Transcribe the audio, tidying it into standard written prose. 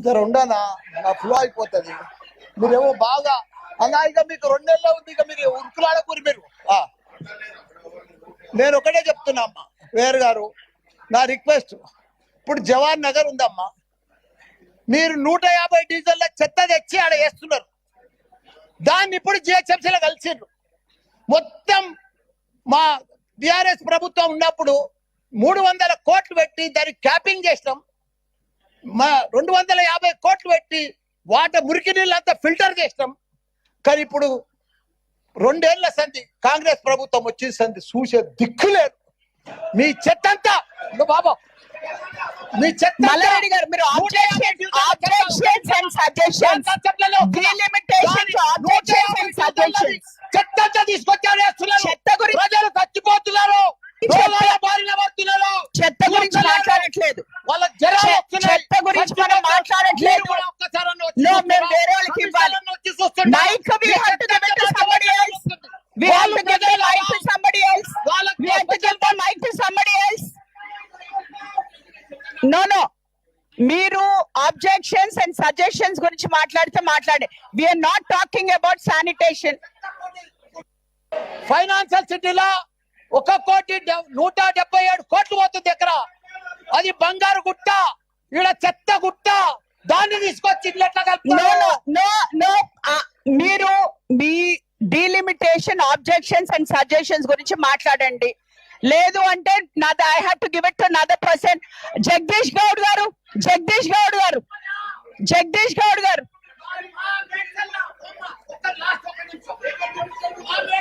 జర ఉండనా నా ఫ్లో అయిపోతుంది. మీరేమో బాగా అలా ఇక మీకు 2 నెలల్లో ఉంది, ఇక మీరు ఉరుకులాడకూరి మీరు. నేను ఒకటే చెప్తున్నా అమ్మా వేరు గారు, నా రిక్వెస్ట్, ఇప్పుడు జవాన్ నగర్ ఉందమ్మా, మీరు 150 డీజిల్ల చెత్త తెచ్చి ఆడ వేస్తున్నారు. దాన్ని ఇప్పుడు జిహెచ్ఎంసీలో కలిసిండ్రు. మొత్తం మా టిఆర్ఎస్ ప్రభుత్వం ఉన్నప్పుడు 300 కోట్లు పెట్టి దాన్ని క్యాపింగ్ చేసినాం. మా 250 కోట్లు పెట్టి వాటర్ మురికి నీళ్ళంతా ఫిల్టర్ చేసినాం. కానీ ఇప్పుడు 2 ఏళ్ల సంధి కాంగ్రెస్ ప్రభుత్వం వచ్చిన సంధి చూసే దిక్కు లేదు. మీ చెత్త అంతా బాబా, మీ చెత్త మల్లారెడ్డి గారు, మీరు చెత్త అంతా తీసుకొచ్చారు. చెత్త గురించి ప్రజలు చచ్చిపోతున్నారు, బారిన పడుతున్నారు. చెత్త గురించి మాట్లాడట్లేదు, వాళ్ళకి జరాలు వస్తున్నాయి. చెత్త గురించి మనం మాట్లాడట్లేదు. No, మేము వేరే వాళ్ళకి ఇవ్వాలి. Mic we have to give it to somebody else. We have to give the mic to somebody else. We have to give the mic to somebody else. No. మీరు అబ్జెక్షన్స్ అండ్ సజెషన్స్ గురించి మాట్లాడితే మాట్లాడే. We are not talking about sanitation. Financial సిటీలో 1,177 కోట్లు పోతుంది ఎకరా. అది బంగారు గుట్ట, ఈడ చెత్త గుట్ట. దాన్ని తీసుకొచ్చి ఇట్లా No. మీరు మీ డీలిమిటేషన్, ఆబ్జెక్షన్స్ అండ్ సజెషన్స్ గురించి మాట్లాడండి. లేదు అంటే నాది I have to give it to another person. Jagadish Goud గారు